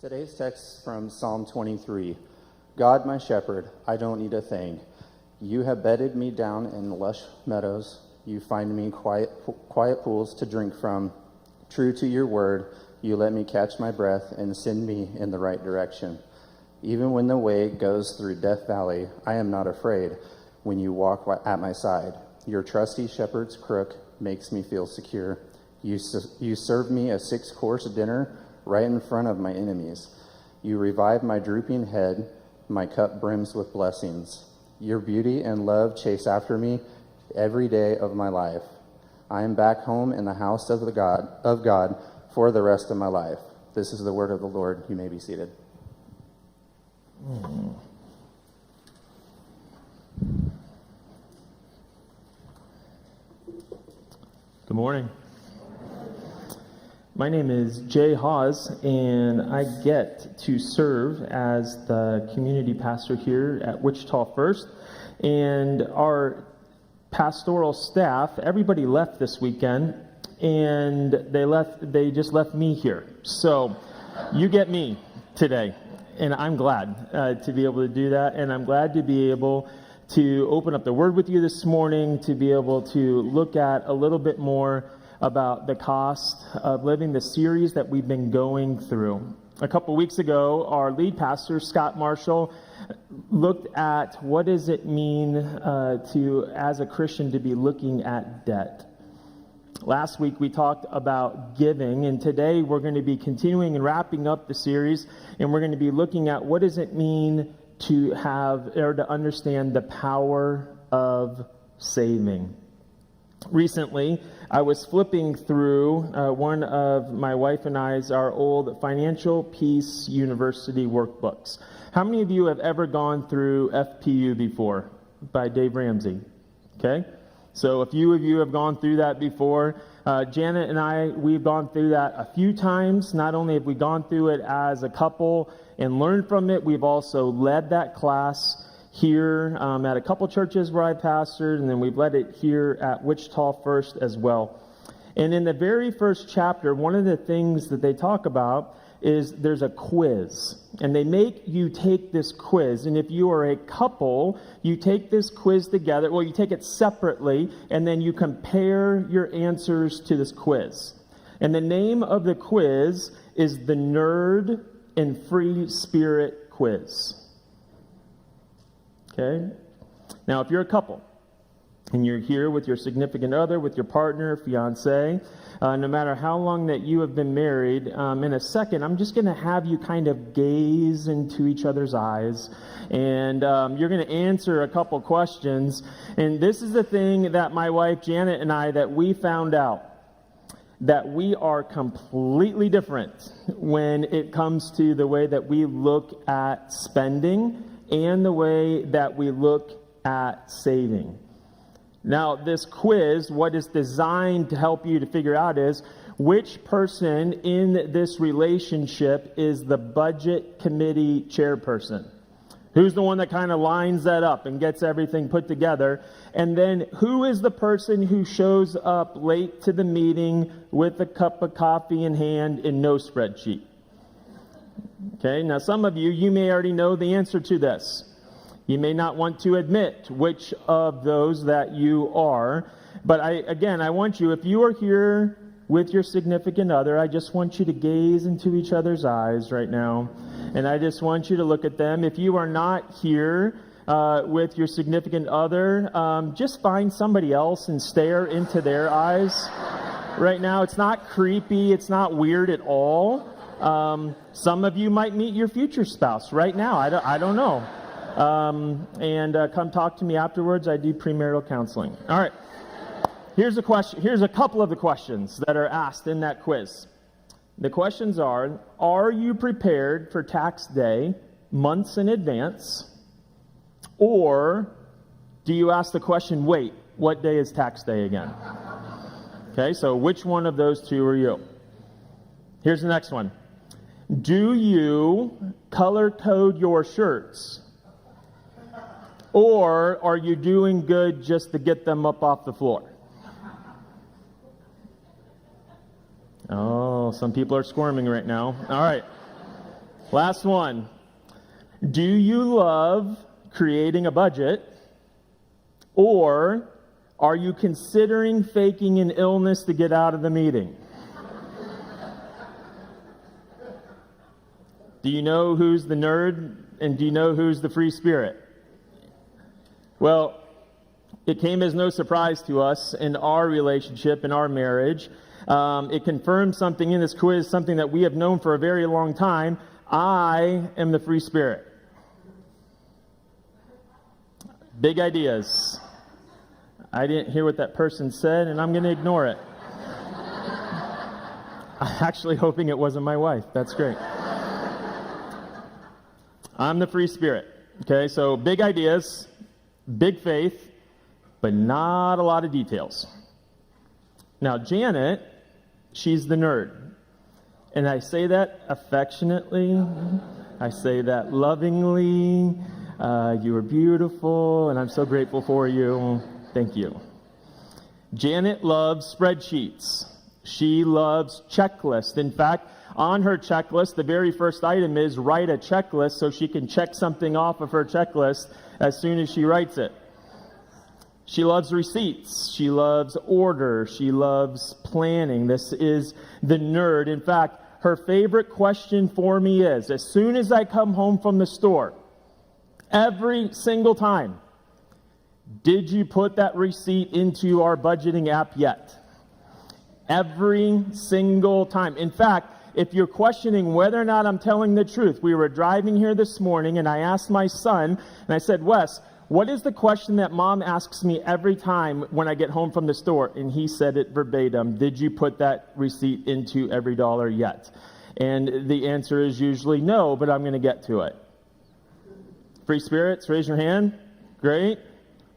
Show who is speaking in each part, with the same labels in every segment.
Speaker 1: Today's text is from Psalm 23. God, my shepherd, I don't need a thing. You have bedded me down in lush meadows. You find me quiet pools to drink from. True to your word, you let me catch my breath and send me in the right direction. Even when the way goes through Death Valley, I am not afraid when you walk at my side. Your trusty shepherd's crook makes me feel secure. You serve me a 6-course dinner right in front of my enemies. You revive my drooping head. My cup brims with blessings. Your beauty and love chase after me every day of my life. I am back home in the house of God for the rest of my life. This is the word of the Lord. You may be seated.
Speaker 2: Good morning. My name is Jay Hawes, and I get to serve as the community pastor here at Wichita First. And our pastoral staff, everybody left this weekend, and they just left me here. So you get me today, and I'm glad to be able to do that, and I'm glad to be able to open up the Word with you this morning, to be able to look at a little bit more about the cost of living, the series that we've been going through. A couple weeks ago, our lead pastor, Scott Marshall, looked at what does it mean as a Christian, to be looking at debt. Last week, we talked about giving, and today we're going to be continuing and wrapping up the series, and we're going to be looking at what does it mean to have or to understand the power of saving. Recently, I was flipping through one of my wife and our old Financial Peace University workbooks. How many of you have ever gone through FPU before by Dave Ramsey? Okay, so a few of you have gone through that before. Janet and we've gone through that a few times. Not only have we gone through it as a couple and learned from it, we've also led that class here at a couple churches where I pastored, and then we've led it here at Wichita First as well. And in the very first chapter, one of the things that they talk about is there's a quiz, and they make you take this quiz. And if you are a couple, you take this quiz together. Well, you take it separately, and then you compare your answers to this quiz. And the name of the quiz is the Nerd and Free Spirit Quiz. Okay? Now, if you're a couple and you're here with your significant other, with your partner, fiance, no matter how long that you have been married, in a second, I'm just going to have you kind of gaze into each other's eyes, and you're going to answer a couple questions. And this is the thing that my wife Janet and that we found out, that we are completely different when it comes to the way that we look at spending and the way that we look at saving. Now, this quiz, what is designed to help you to figure out is which person in this relationship is the budget committee chairperson. Who's the one that kind of lines that up and gets everything put together? And then who is the person who shows up late to the meeting with a cup of coffee in hand and no spreadsheet? Okay, now some of you may already know the answer to this. You may not want to admit which of those that you are. But I want you, if you are here with your significant other, I just want you to gaze into each other's eyes right now. And I just want you to look at them. If you are not here with your significant other, just find somebody else and stare into their eyes right now. It's not creepy. It's not weird at all. Some of you might meet your future spouse right now. I don't know. Come talk to me afterwards. I do premarital counseling. All right. Here's a question. Here's a couple of the questions that are asked in that quiz. The questions are you prepared for tax day months in advance? Or do you ask the question, wait, what day is tax day again? Okay, so which one of those two are you? Here's the next one. Do you color code your shirts? Or are you doing good just to get them up off the floor? Oh, some people are squirming right now. All right. Last one. Do you love creating a budget, or are you considering faking an illness to get out of the meeting? Do you know who's the nerd, and do you know who's the free spirit? Well, it came as no surprise to us in our relationship, in our marriage. It confirmed something in this quiz, something that we have known for a very long time. I am the free spirit. Big ideas. I didn't hear what that person said, and I'm going to ignore it. I'm actually hoping it wasn't my wife. That's great. I'm the free spirit. Okay, so big ideas, big faith, but not a lot of details. Now, Janet, she's the nerd. And I say that affectionately. I say that lovingly. You are beautiful, and I'm so grateful for you. Thank you. Janet loves spreadsheets. She loves checklists. In fact, on her checklist, the very first item is write a checklist so she can check something off of her checklist as soon as she writes it. She loves receipts. She loves order. She loves planning. This is the nerd. In fact, her favorite question for me is, as soon as I come home from the store, every single time, did you put that receipt into our budgeting app yet? Every single time. In fact, if you're questioning whether or not I'm telling the truth, we were driving here this morning and I asked my son, and I said, Wes, what is the question that mom asks me every time when I get home from the store? And he said it verbatim, did you put that receipt into every dollar yet? And the answer is usually no, but I'm going to get to it. Free spirits, raise your hand. Great.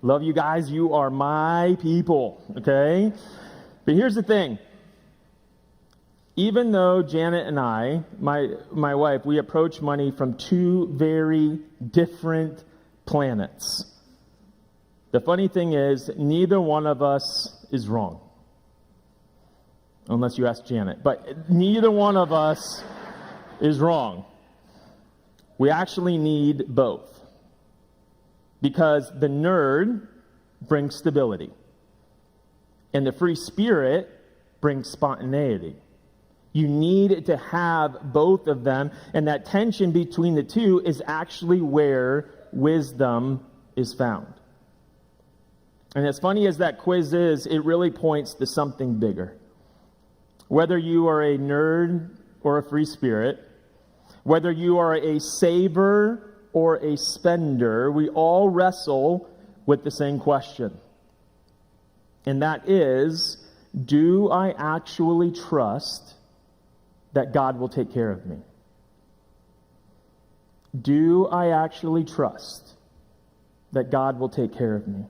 Speaker 2: Love you guys. You are my people. Okay? But here's the thing. Even though Janet and I, my wife, we approach money from two very different planets. The funny thing is, neither one of us is wrong. Unless you ask Janet. But neither one of us is wrong. We actually need both. Because the nerd brings stability. And the free spirit brings spontaneity. You need to have both of them, and that tension between the two is actually where wisdom is found. And as funny as that quiz is, it really points to something bigger. Whether you are a nerd or a free spirit, whether you are a saver or a spender, we all wrestle with the same question. And that is, do I actually trust that God will take care of me? Do I actually trust that God will take care of me?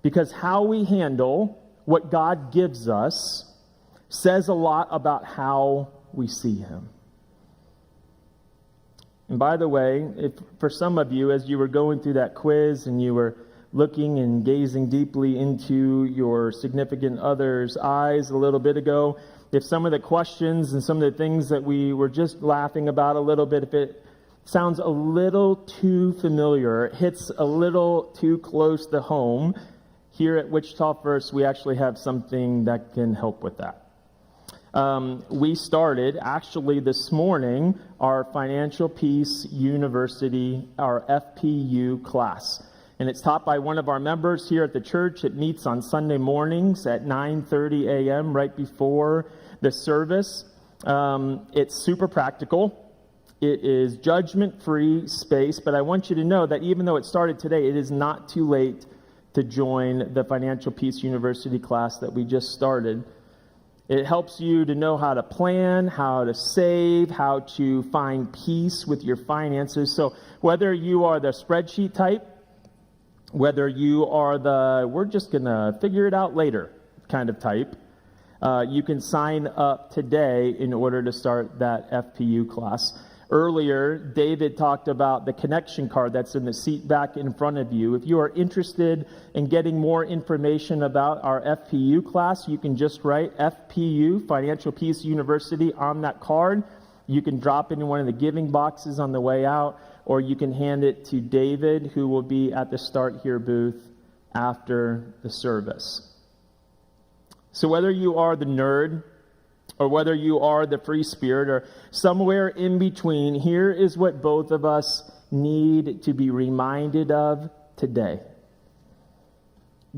Speaker 2: Because how we handle what God gives us says a lot about how we see Him. And by the way, if for some of you, as you were going through that quiz and you were looking and gazing deeply into your significant other's eyes a little bit ago, if some of the questions and some of the things that we were just laughing about a little bit, if it sounds a little too familiar, it hits a little too close to home, here at Wichita First, we actually have something that can help with that. We started, actually this morning, our Financial Peace University, our FPU class. And it's taught by one of our members here at the church. It meets on Sunday mornings at 9:30 a.m. right before the service. It's super practical. It is judgment-free space. But I want you to know that even though it started today, it is not too late to join the Financial Peace University class that we just started. It helps you to know how to plan, how to save, how to find peace with your finances. So whether you are the spreadsheet type, whether you are the we're just going to figure it out later kind of type, you can sign up today in order to start that FPU class. Earlier, David talked about the connection card that's in the seat back in front of you. If you are interested in getting more information about our FPU class, you can just write FPU, Financial Peace University, on that card. You can drop it in one of the giving boxes on the way out, or you can hand it to David, who will be at the Start Here booth after the service. So whether you are the nerd, or whether you are the free spirit, or somewhere in between, here is what both of us need to be reminded of today.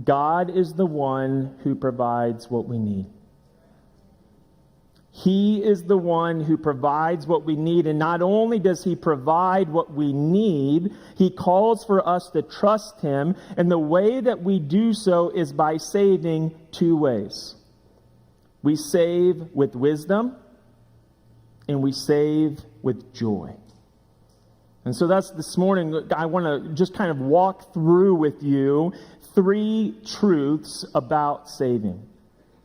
Speaker 2: God is the one who provides what we need. He is the one who provides what we need. And not only does he provide what we need, he calls for us to trust him. And the way that we do so is by saving two ways. We save with wisdom, and we save with joy. And so that's this morning, I want to just kind of walk through with you 3 truths about saving.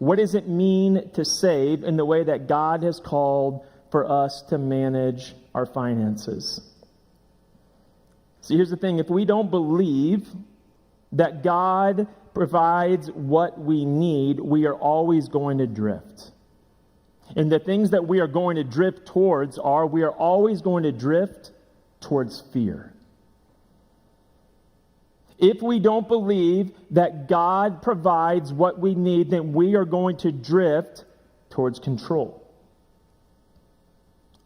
Speaker 2: What does it mean to save in the way that God has called for us to manage our finances? See, here's the thing. If we don't believe that God provides what we need, we are always going to drift. And the things that we are going to drift towards we are always going to drift towards fear. If we don't believe that God provides what we need, then we are going to drift towards control.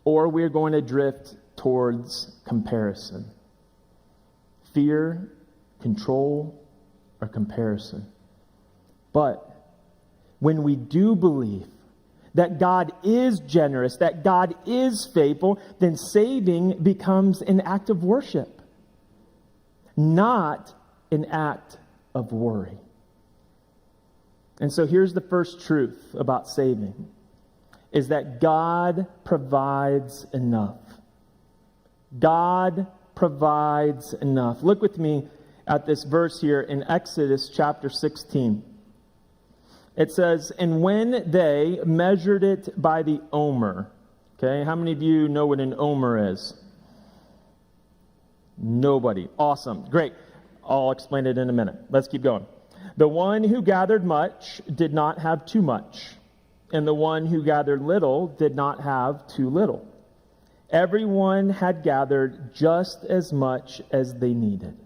Speaker 2: Or we're going to drift towards comparison. Fear, control, or comparison. But when we do believe that God is generous, that God is faithful, then saving becomes an act of worship, not an act of worry. And so here's the first truth about saving, is that God provides enough. God provides enough. Look with me at this verse here in Exodus chapter 16. It says, and when they measured it by the omer. Okay, how many of you know what an omer is? Nobody. Awesome. Great. I'll explain it in a minute. Let's keep going. The one who gathered much did not have too much, and the one who gathered little did not have too little. Everyone had gathered just as much as they needed.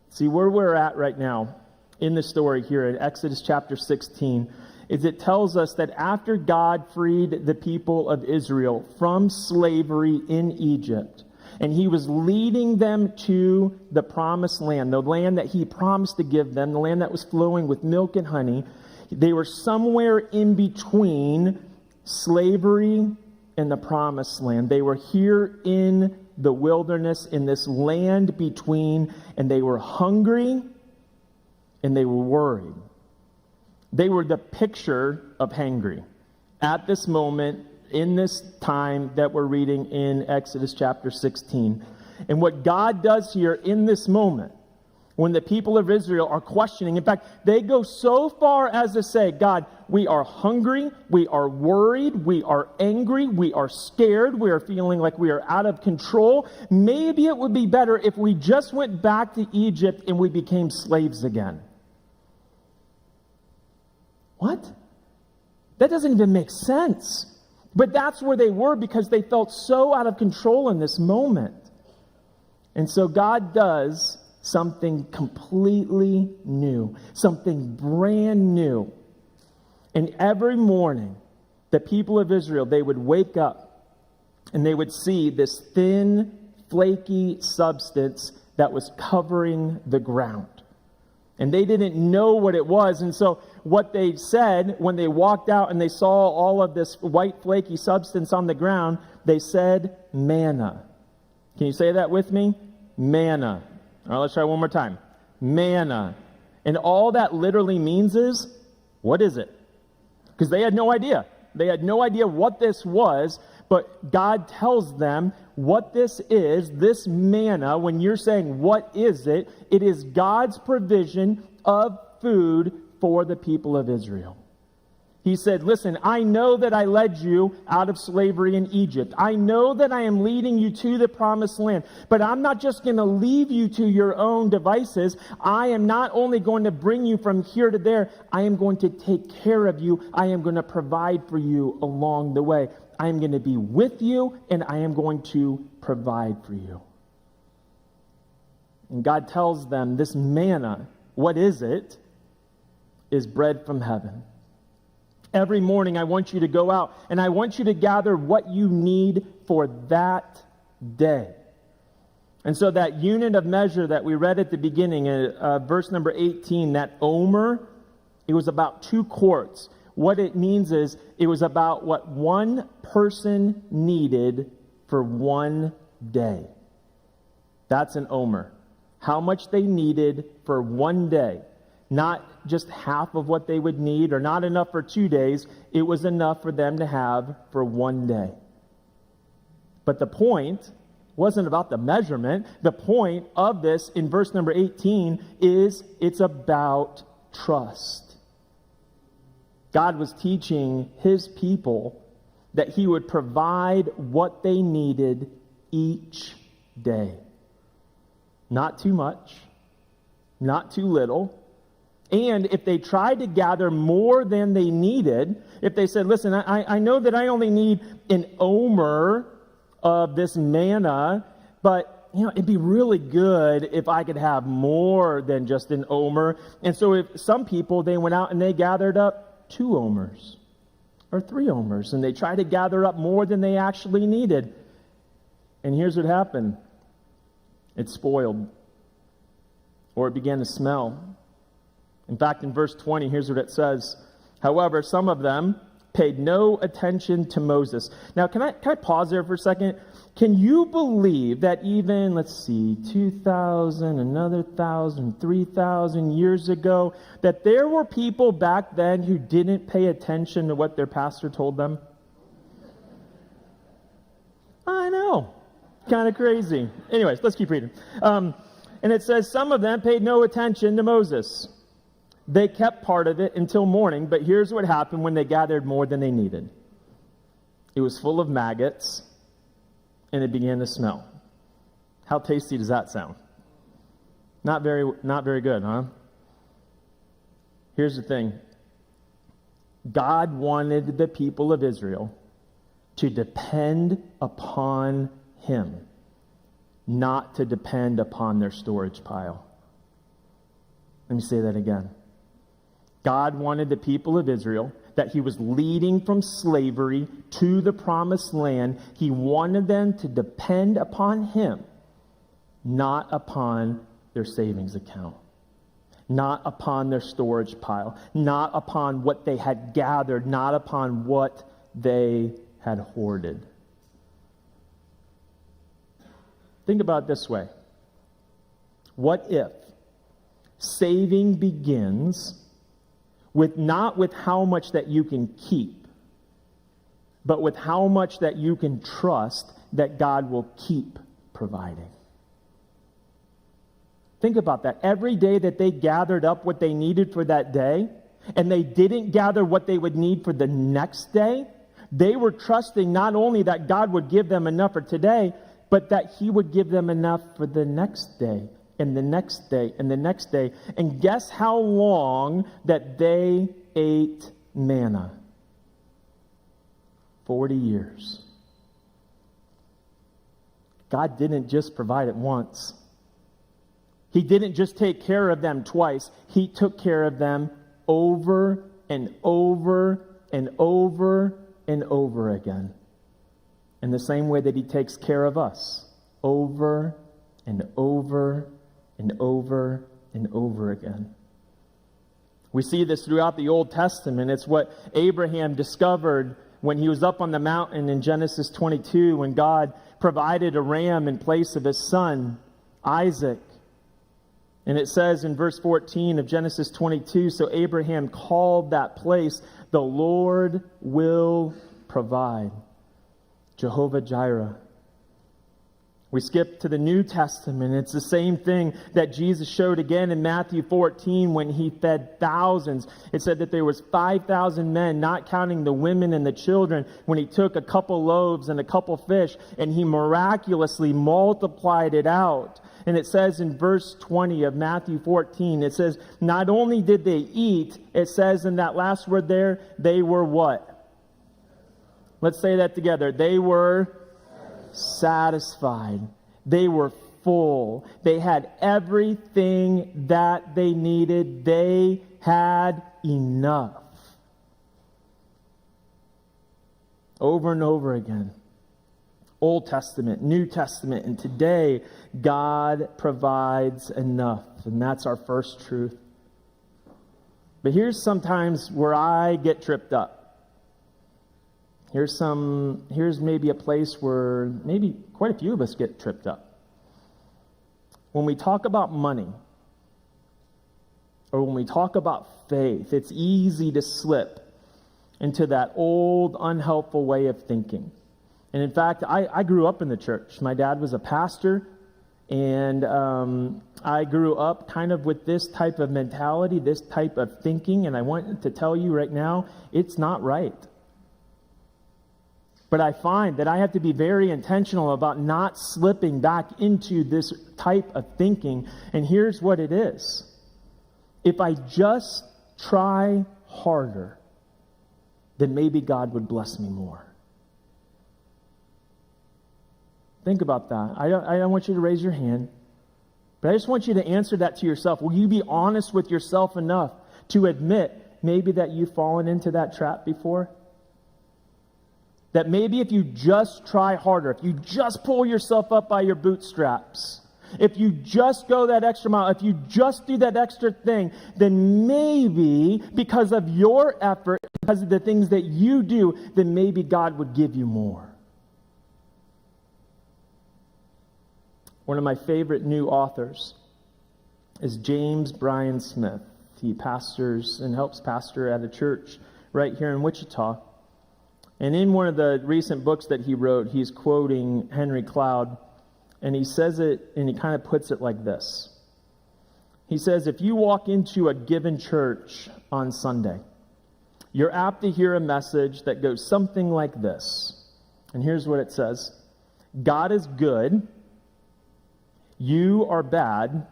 Speaker 2: See, where we're at right now in the story here in Exodus chapter 16 is it tells us that after God freed the people of Israel from slavery in Egypt, and he was leading them to the promised land, the land that he promised to give them, the land that was flowing with milk and honey. They were somewhere in between slavery and the promised land. They were here in the wilderness, in this land between, and they were hungry and they were worried. They were the picture of hangry at this moment, in this time that we're reading in Exodus chapter 16. And what God does here in this moment, when the people of Israel are questioning, in fact, they go so far as to say, God, we are hungry, we are worried, we are angry, we are scared, we are feeling like we are out of control. Maybe it would be better if we just went back to Egypt and we became slaves again. What? That doesn't even make sense. But that's where they were because they felt so out of control in this moment. And so God does something completely new, something brand new. And every morning, the people of Israel, they would wake up and they would see this thin, flaky substance that was covering the ground. And they didn't know what it was. And so what they said when they walked out and they saw all of this white flaky substance on the ground, they said manna. Can you say that with me? Manna. All right, let's try one more time. Manna. And all that literally means is, what is it? Because they had no idea. They had no idea what this was, but God tells them what this is, this manna. When you're saying, what is it? It is God's provision of food for the people of Israel. He said, listen, I know that I led you out of slavery in Egypt. I know that I am leading you to the promised land, but I'm not just going to leave you to your own devices. I am not only going to bring you from here to there, I am going to take care of you. I am going to provide for you along the way. I am going to be with you, and I am going to provide for you. And God tells them this manna, what is it? Is bread from heaven. Every morning I want you to go out and I want you to gather what you need for that day. And so that unit of measure that we read at the beginning, verse number 18, that omer, it was about 2 quarts. What it means is it was about what one person needed for one day. That's an omer. How much they needed for one day. Not just half of what they would need or not enough for 2 days. It was enough for them to have for one day. But the point wasn't about the measurement. The point of this in verse number 18 is it's about trust. God was teaching his people that he would provide what they needed each day. Not too much, not too little. And if they tried to gather more than they needed, if they said, listen, I know that I only need an omer of this manna, but it'd be really good if I could have more than just an omer. And so if some people, they went out and they gathered up 2 omers or 3 omers, and they tried to gather up more than they actually needed. And here's what happened. It spoiled, or it began to smell. In fact, in verse 20, here's what it says. However, some of them paid no attention to Moses. Now, can I pause there for a second? Can you believe that even, 2,000, another 1,000, 3,000 years ago, that there were people back then who didn't pay attention to what their pastor told them? I know. Kind of crazy. Anyways, let's keep reading. And it says, some of them paid no attention to Moses. They kept part of it until morning, but here's what happened when they gathered more than they needed. It was full of maggots, and it began to smell. How tasty does that sound? Not very good, huh? Here's the thing. God wanted the people of Israel to depend upon him, not to depend upon their storage pile. Let me say that again. God wanted the people of Israel, that he was leading from slavery to the promised land. He wanted them to depend upon him, not upon their savings account, not upon their storage pile, not upon what they had gathered, not upon what they had hoarded. Think about it this way. What if saving begins not with how much that you can keep, but with how much that you can trust that God will keep providing? Think about that. Every day that they gathered up what they needed for that day, and they didn't gather what they would need for the next day, they were trusting not only that God would give them enough for today, but that he would give them enough for the next day, and the next day, and the next day. And guess how long that they ate manna? 40 years. God didn't just provide it once. He didn't just take care of them twice. He took care of them over and over and over and over again. In the same way that he takes care of us over and over and over and over again. We see this throughout the Old Testament. It's what Abraham discovered when he was up on the mountain in Genesis 22, when God provided a ram in place of his son, Isaac. And it says in verse 14 of Genesis 22, so Abraham called that place, the Lord will provide. Jehovah Jireh. We skip to the New Testament. It's the same thing that Jesus showed again in Matthew 14 when he fed thousands. It said that there was 5,000 men, not counting the women and the children, when he took a couple loaves and a couple fish and he miraculously multiplied it out. And it says in verse 20 of Matthew 14, it says, not only did they eat, it says in that last word there, they were what? Let's say that together. They were satisfied. They were full. They had everything that they needed. They had enough. Over and over again. Old Testament, New Testament, and today God provides enough. And that's our first truth. But here's sometimes where I get tripped up. Here's maybe a place where maybe quite a few of us get tripped up. When we talk about money, or when we talk about faith, it's easy to slip into that old, unhelpful way of thinking. And in fact, I grew up in the church. My dad was a pastor, and I grew up kind of with this type of mentality, this type of thinking, and I want to tell you right now, it's not right. But I find that I have to be very intentional about not slipping back into this type of thinking. And here's what it is. If I just try harder, then maybe God would bless me more. Think about that. I don't want you to raise your hand, but I just want you to answer that to yourself. Will you be honest with yourself enough to admit maybe that you've fallen into that trap before? That maybe if you just try harder, if you just pull yourself up by your bootstraps, if you just go that extra mile, if you just do that extra thing, then maybe because of your effort, because of the things that you do, then maybe God would give you more. One of my favorite new authors is James Bryan Smith. He pastors and helps pastor at a church right here in Wichita. And in one of the recent books that he wrote, he's quoting Henry Cloud, and he says it, and he kind of puts it like this. He says, if you walk into a given church on Sunday, you're apt to hear a message that goes something like this. And here's what it says. God is good. You are bad.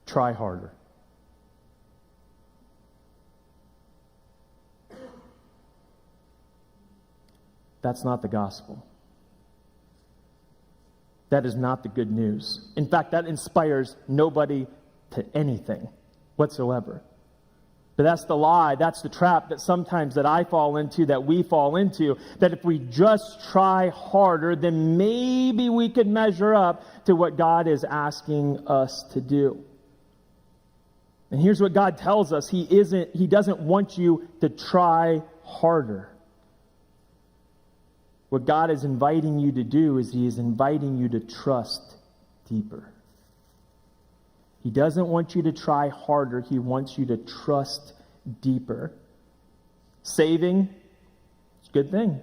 Speaker 2: Try harder. That's not the gospel. That is not the good news. In fact, that inspires nobody to anything whatsoever. But that's the lie, that's the trap that sometimes that I fall into, that we fall into, that if we just try harder, then maybe we could measure up to what God is asking us to do. And here's what God tells us. He doesn't want you to try harder. What God is inviting you to do is He is inviting you to trust deeper. He doesn't want you to try harder. He wants you to trust deeper. Saving, it's a good thing.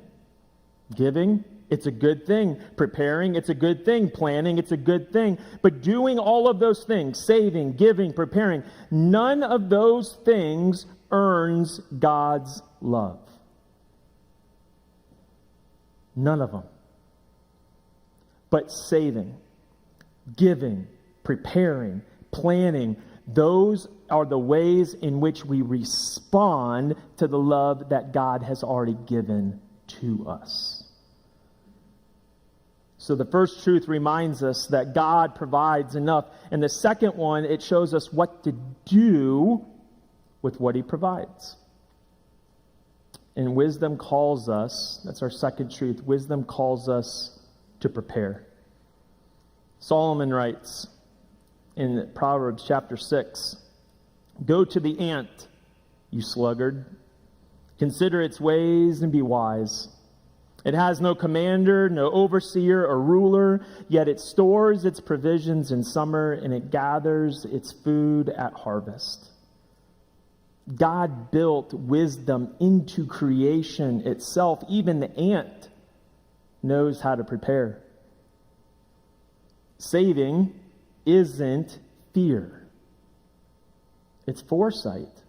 Speaker 2: Giving, it's a good thing. Preparing, it's a good thing. Planning, it's a good thing. But doing all of those things, saving, giving, preparing, none of those things earns God's love. None of them. But saving, giving, preparing, planning, those are the ways in which we respond to the love that God has already given to us. So the first truth reminds us that God provides enough. And the second one, it shows us what to do with what He provides. And wisdom calls us, that's our second truth, wisdom calls us to prepare. Solomon writes in Proverbs chapter 6, "Go to the ant, you sluggard. Consider its ways and be wise. It has no commander, no overseer or ruler, yet it stores its provisions in summer and it gathers its food at harvest." God built wisdom into creation itself. Even the ant knows how to prepare. Saving isn't fear. It's foresight.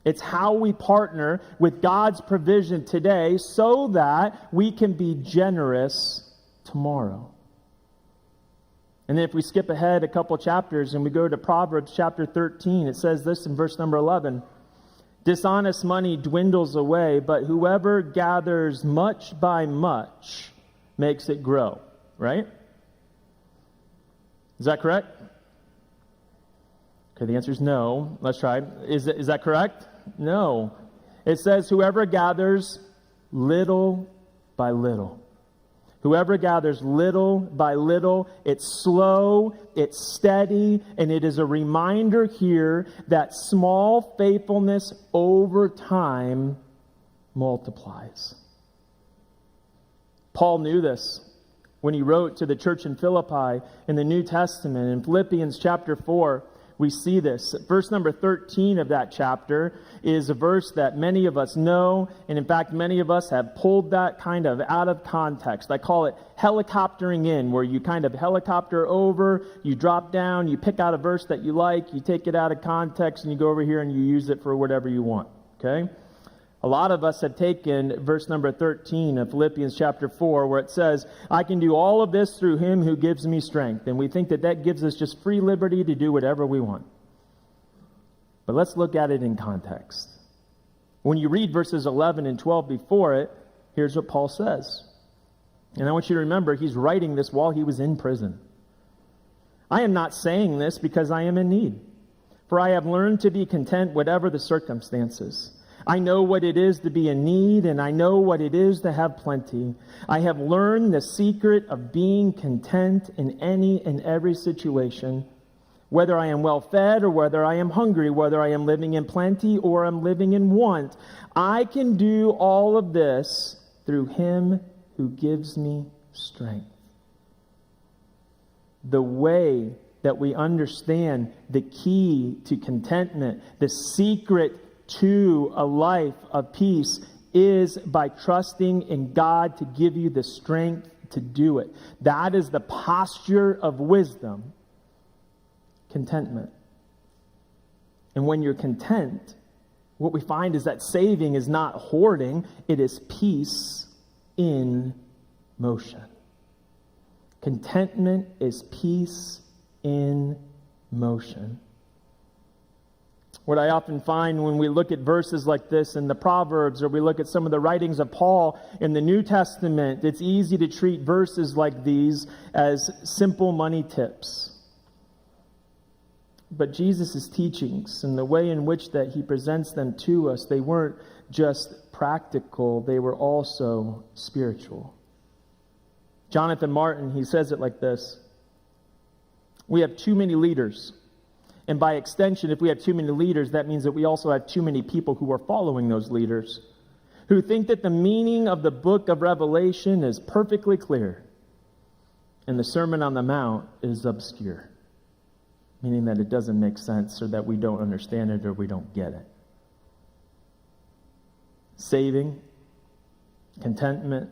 Speaker 2: It's how we partner with God's provision today so that we can be generous tomorrow. And then if we skip ahead a couple chapters and we go to Proverbs chapter 13, it says this in verse number 11. Dishonest money dwindles away, but whoever gathers much by much makes it grow, right? Is that correct? Okay, the answer is no. Let's try. Is that correct? No. It says whoever gathers little by little. Whoever gathers little by little, it's slow, it's steady, and it is a reminder here that small faithfulness over time multiplies. Paul knew this when he wrote to the church in Philippi in the New Testament. In Philippians chapter 4, we see this. Verse number 13 of that chapter is a verse that many of us know, and in fact, many of us have pulled that kind of out of context. I call it helicoptering in, where you kind of helicopter over, you drop down, you pick out a verse that you like, you take it out of context, and you go over here and you use it for whatever you want, okay? A lot of us have taken verse number 13 of Philippians chapter 4, where it says, I can do all of this through him who gives me strength. And we think that that gives us just free liberty to do whatever we want. But let's look at it in context. When you read verses 11 and 12 before it, here's what Paul says. And I want you to remember, he's writing this while he was in prison. I am not saying this because I am in need, for I have learned to be content whatever the circumstances. I know what it is to be in need, and I know what it is to have plenty. I have learned the secret of being content in any and every situation, whether I am well fed or whether I am hungry, whether I am living in plenty or I'm living in want. I can do all of this through him who gives me strength. The way that we understand the key to contentment, the secret to a life of peace, is by trusting in God to give you the strength to do it. That is the posture of wisdom, contentment. And when you're content, what we find is that saving is not hoarding, it is peace in motion. Contentment is peace in motion. What I often find when we look at verses like this in the Proverbs, or we look at some of the writings of Paul in the New Testament, it's easy to treat verses like these as simple money tips. But Jesus' teachings and the way in which that he presents them to us, they weren't just practical, they were also spiritual. Jonathan Martin, he says it like this: we have too many leaders. And by extension, if we have too many leaders, that means that we also have too many people who are following those leaders, who think that the meaning of the book of Revelation is perfectly clear, and the Sermon on the Mount is obscure, meaning that it doesn't make sense, or that we don't understand it, or we don't get it. Saving, contentment,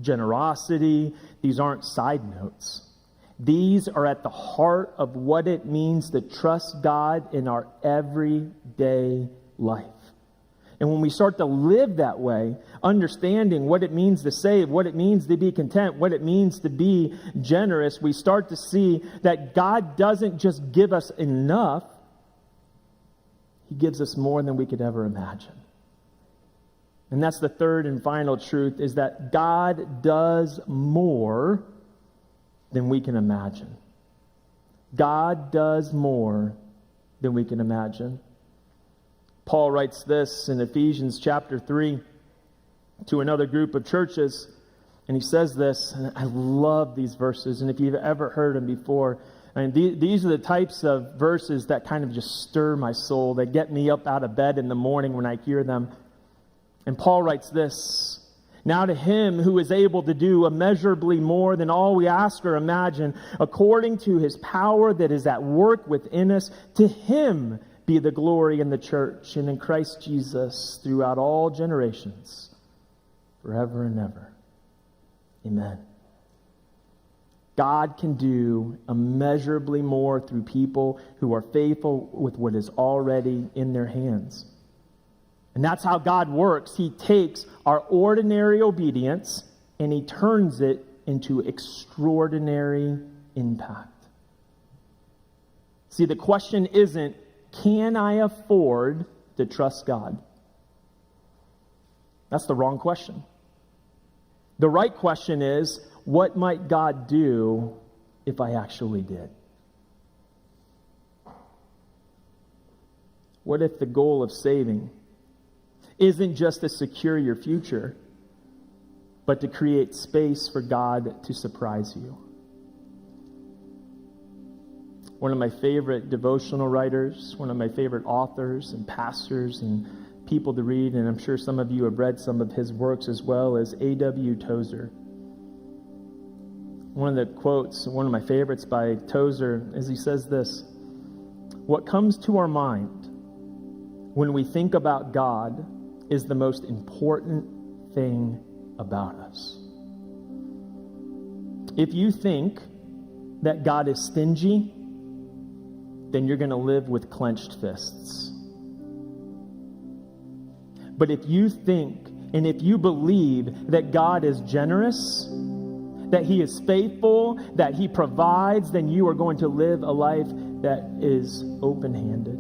Speaker 2: generosity, these aren't side notes. These are at the heart of what it means to trust God in our everyday life. And when we start to live that way, understanding what it means to save, what it means to be content, what it means to be generous, we start to see that God doesn't just give us enough, he gives us more than we could ever imagine. And that's the third and final truth, is that God does more than we can imagine. God does more than we can imagine. Paul writes this in Ephesians chapter 3 to another group of churches, and he says this, and I love these verses, and if you've ever heard them before, these are the types of verses that kind of just stir my soul, that get me up out of bed in the morning when I hear them. And Paul writes this: now to him who is able to do immeasurably more than all we ask or imagine, according to his power that is at work within us, to him be the glory in the church and in Christ Jesus throughout all generations, forever and ever. Amen. God can do immeasurably more through people who are faithful with what is already in their hands. And that's how God works. He takes our ordinary obedience and he turns it into extraordinary impact. See, the question isn't, can I afford to trust God? That's the wrong question. The right question is, what might God do if I actually did? What if the goal of saving isn't just to secure your future, but to create space for God to surprise you? One of my favorite devotional writers, one of my favorite authors and pastors and people to read, and I'm sure some of you have read some of his works as well, is A.W. Tozer. One of the quotes, one of my favorites by Tozer, is he says this: "What comes to our mind when we think about God is the most important thing about us." If you think that God is stingy, then you're going to live with clenched fists. But if you think and if you believe that God is generous, that He is faithful, that He provides, then you are going to live a life that is open-handed.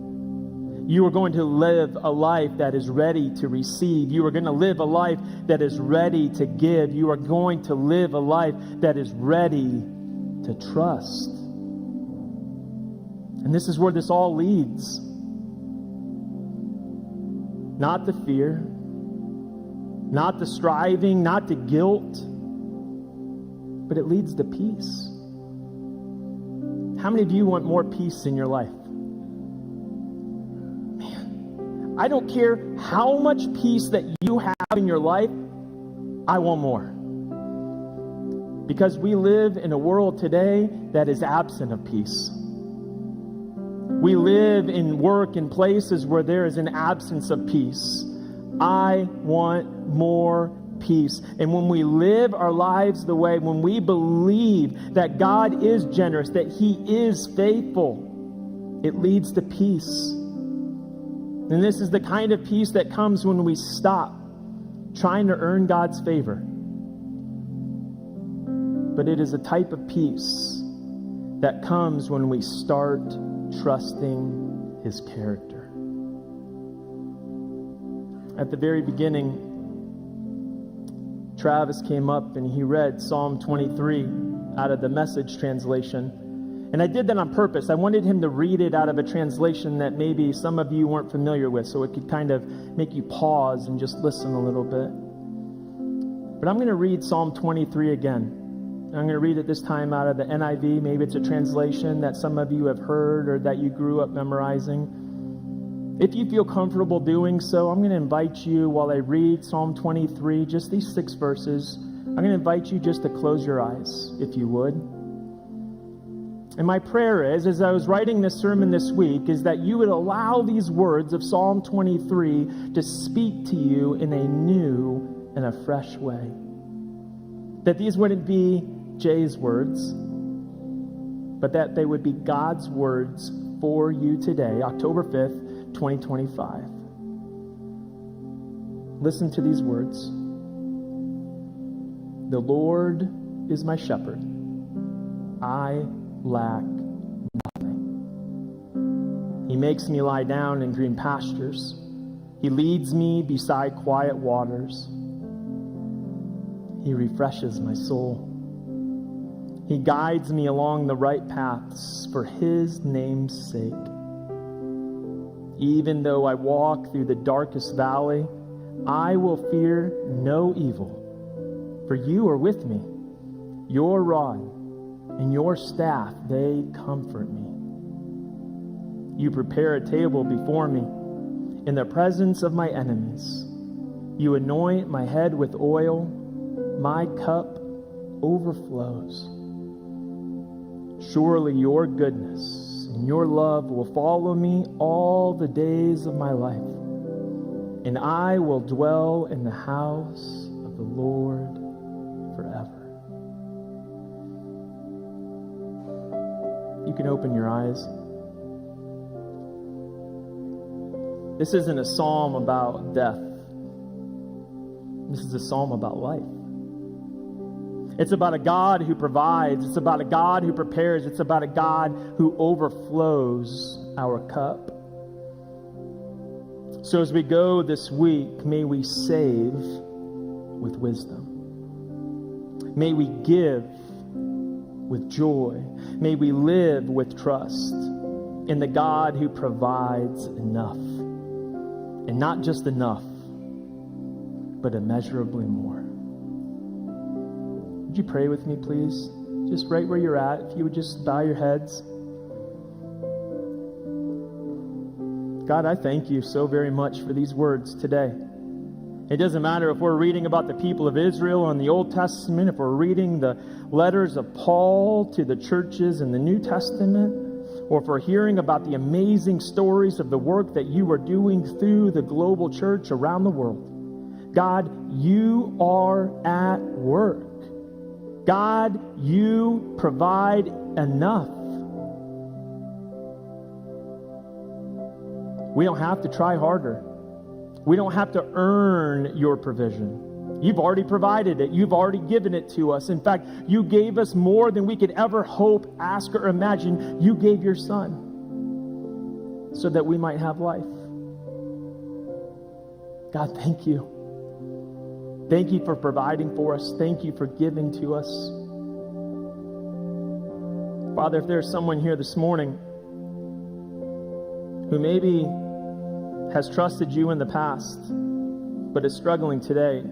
Speaker 2: You are going to live a life that is ready to receive. You are going to live a life that is ready to give. You are going to live a life that is ready to trust. And this is where this all leads. Not to fear, not to striving, not to guilt, but it leads to peace. How many of you want more peace in your life? Man, I don't care how much peace that you have in your life, I want more. Because we live in a world today that is absent of peace. We live and work in places where there is an absence of peace. I want more peace. And when we live our lives the way, when we believe that God is generous, that He is faithful, it leads to peace. And this is the kind of peace that comes when we stop trying to earn God's favor. But it is a type of peace that comes when we start trusting His character. At the very beginning, Travis came up and he read Psalm 23 out of the Message translation. And I did that on purpose. I wanted him to read it out of a translation that maybe some of you weren't familiar with, so it could kind of make you pause and just listen a little bit. But I'm going to read Psalm 23 again. I'm going to read it this time out of the NIV. Maybe it's a translation that some of you have heard or that you grew up memorizing. If you feel comfortable doing so, I'm going to invite you, while I read Psalm 23, just these 6 verses, I'm going to invite you just to close your eyes, if you would. And my prayer is, as I was writing this sermon this week, is that you would allow these words of Psalm 23 to speak to you in a new and a fresh way. That these wouldn't be Jay's words, but that they would be God's words for you today, October 5th, 2025. Listen to these words. The Lord is my shepherd. I lack nothing. He makes me lie down in green pastures. He leads me beside quiet waters. He refreshes my soul. He guides me along the right paths for His name's sake. Even though I walk through the darkest valley, I will fear no evil, for You are with me. Your rod and Your staff, they comfort me. You prepare a table before me in the presence of my enemies. You anoint my head with oil. My cup overflows. Surely Your goodness and Your love will follow me all the days of my life, and I will dwell in the house of the Lord forever. You can open your eyes. This isn't a psalm about death. This is a psalm about life. It's about a God who provides. It's about a God who prepares. It's about a God who overflows our cup. So as we go this week, may we save with wisdom. May we give with joy. May we live with trust in the God who provides enough. And not just enough, but immeasurably more. Would you pray with me, please? Just right where you're at, if you would just bow your heads. God, I thank you so very much for these words today. It doesn't matter if we're reading about the people of Israel in the Old Testament, if we're reading the letters of Paul to the churches in the New Testament, or if we're hearing about the amazing stories of the work that you are doing through the global church around the world. God, you are at work. God, you provide enough. We don't have to try harder. We don't have to earn your provision. You've already provided it. You've already given it to us. In fact, you gave us more than we could ever hope, ask, or imagine. You gave your Son so that we might have life. God, thank you. Thank you for providing for us. Thank you for giving to us. Father, if there's someone here this morning who maybe has trusted you in the past, but is struggling today,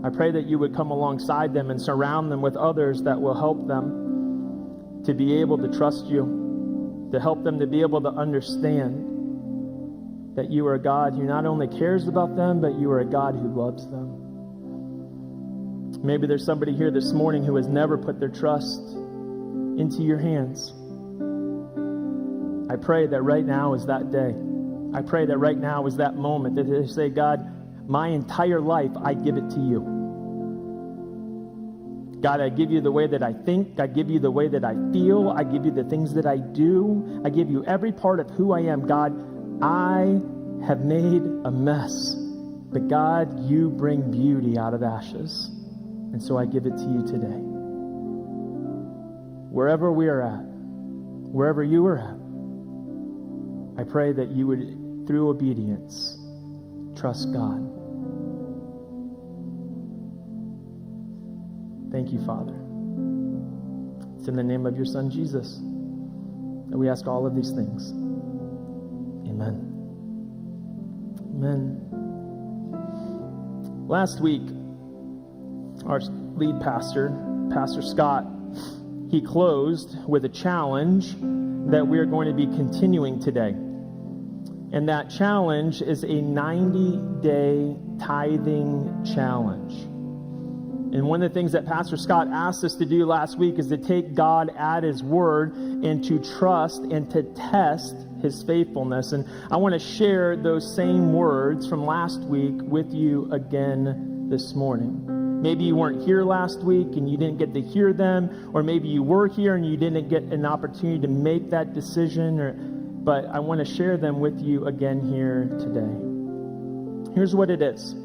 Speaker 2: I pray that you would come alongside them and surround them with others that will help them to be able to trust you, to help them to be able to understand that you are a God who not only cares about them, but you are a God who loves them. Maybe there's somebody here this morning who has never put their trust into your hands. I pray that right now is that day. I pray that right now is that moment that they say, God, my entire life, I give it to you. God, I give you the way that I think. I give you the way that I feel. I give you the things that I do. I give you every part of who I am. God, I have made a mess. But God, you bring beauty out of ashes. And so I give it to you today. Wherever we are at, wherever you are at, I pray that you would, through obedience, trust God. Thank you, Father. It's in the name of your Son, Jesus, that we ask all of these things. Amen. Amen. Last week, our lead pastor, Pastor Scott, he closed with a challenge that we're going to be continuing today. And that challenge is a 90-day tithing challenge. And one of the things that Pastor Scott asked us to do last week is to take God at his word and to trust and to test his faithfulness. And I want to share those same words from last week with you again this morning. Maybe you weren't here last week and you didn't get to hear them, or maybe you were here and you didn't get an opportunity to make that decision, but I want to share them with you again here today. Here's what it is.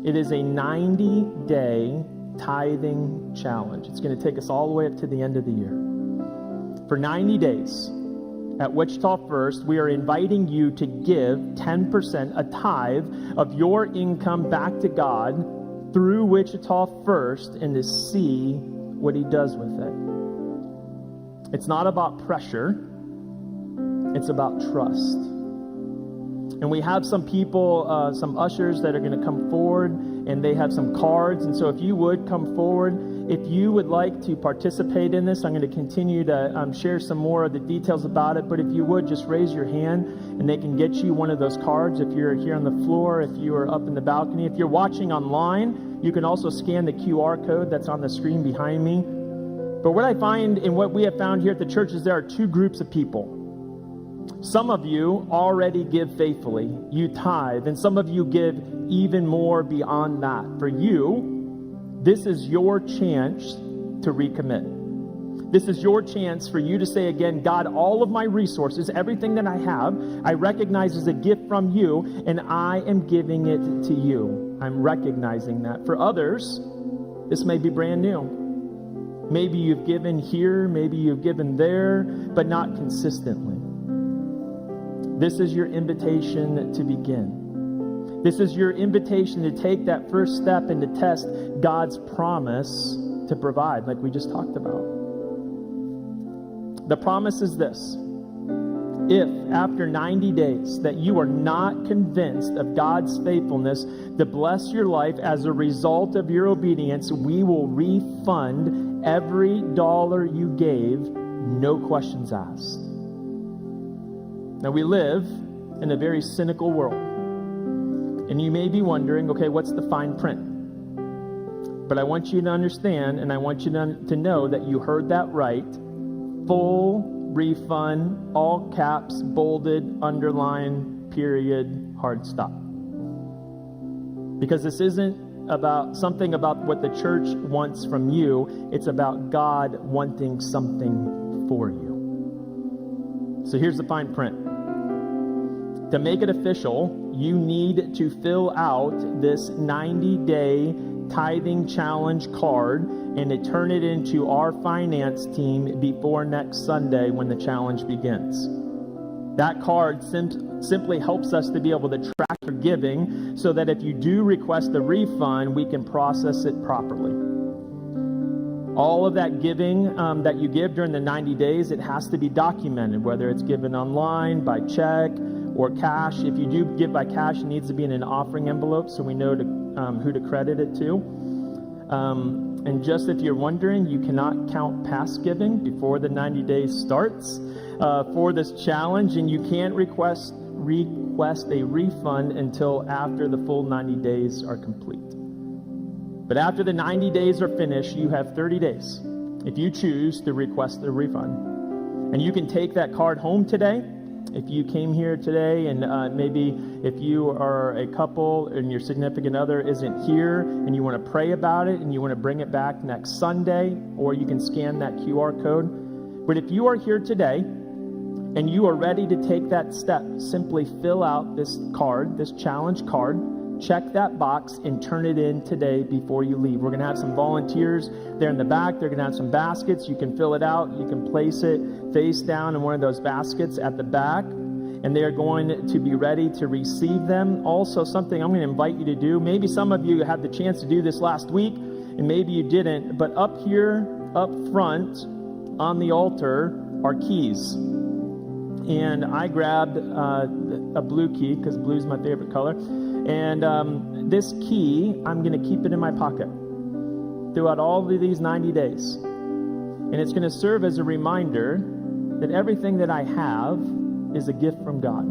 Speaker 2: It is a 90-day tithing challenge. It's going to take us all the way up to the end of the year. For 90 days, at Wichita First, we are inviting you to give 10%, a tithe of your income back to God through Wichita First, and to see what he does with it. It's not about pressure. It's about trust. And we have some people, some ushers that are going to come forward, and they have some cards. And so if you would come forward, if you would like to participate in this, I'm going to continue to share some more of the details about it. But if you would, just raise your hand, and they can get you one of those cards if you're here on the floor, if you are up in the balcony. If you're watching online, you can also scan the QR code that's on the screen behind me. But what I find and what we have found here at the church is there are two groups of people. Some of you already give faithfully. You tithe. And some of you give even more beyond that. For you, this is your chance to recommit. This is your chance for you to say again, God, all of my resources, everything that I have, I recognize as a gift from you, and I am giving it to you. I'm recognizing that. For others, this may be brand new. Maybe you've given here, maybe you've given there, but not consistently. This is your invitation to begin. This is your invitation to take that first step and to test God's promise to provide, like we just talked about. The promise is this: if after 90 days that you are not convinced of God's faithfulness to bless your life as a result of your obedience, we will refund every dollar you gave, no questions asked. Now, we live in a very cynical world, and you may be wondering, okay, what's the fine print? But I want you to understand, and I want you to know that you heard that right. Full refund, all caps, bolded, underlined, period, hard stop. Because this isn't about something about what the church wants from you. It's about God wanting something for you. So here's the fine print. To make it official, you need to fill out this 90-day tithing challenge card and to turn it into our finance team before next Sunday when the challenge begins. That card simply helps us to be able to track your giving so that if you do request a refund, we can process it properly. All of that giving that you give during the 90 days, it has to be documented, whether it's given online, by check, or cash. If you do give by cash, it needs to be in an offering envelope so we know who to credit it to. And just if you're wondering, you cannot count past giving before the 90 days starts for this challenge, and you can't request a refund until after the full 90 days are complete. But after the 90 days are finished, you have 30 days if you choose to request a refund. And you can take that card home today. If you came here today and maybe if you are a couple and your significant other isn't here and you want to pray about it and you want to bring it back next Sunday, or you can scan that QR code. But if you are here today and you are ready to take that step, simply fill out this card, this challenge card, check that box and turn it in today before you leave. We're going to have some volunteers there in the back. They're going to have some baskets. You can fill it out. You can place it face down in one of those baskets at the back, and they are going to be ready to receive them. Also, something I'm going to invite you to do, maybe some of you had the chance to do this last week, and maybe you didn't, but up here, up front on the altar are keys. And I grabbed a blue key because blue is my favorite color. And this key, I'm going to keep it in my pocket throughout all of these 90 days. And it's going to serve as a reminder that everything that I have is a gift from God.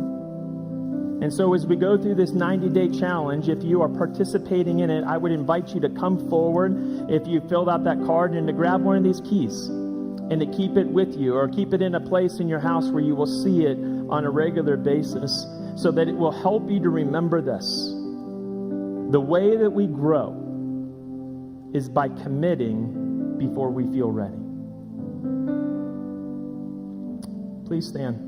Speaker 2: And so as we go through this 90-day challenge, if you are participating in it, I would invite you to come forward if you filled out that card and to grab one of these keys and to keep it with you, or keep it in a place in your house where you will see it on a regular basis, so that it will help you to remember this. The way that we grow is by committing before we feel ready. Please stand.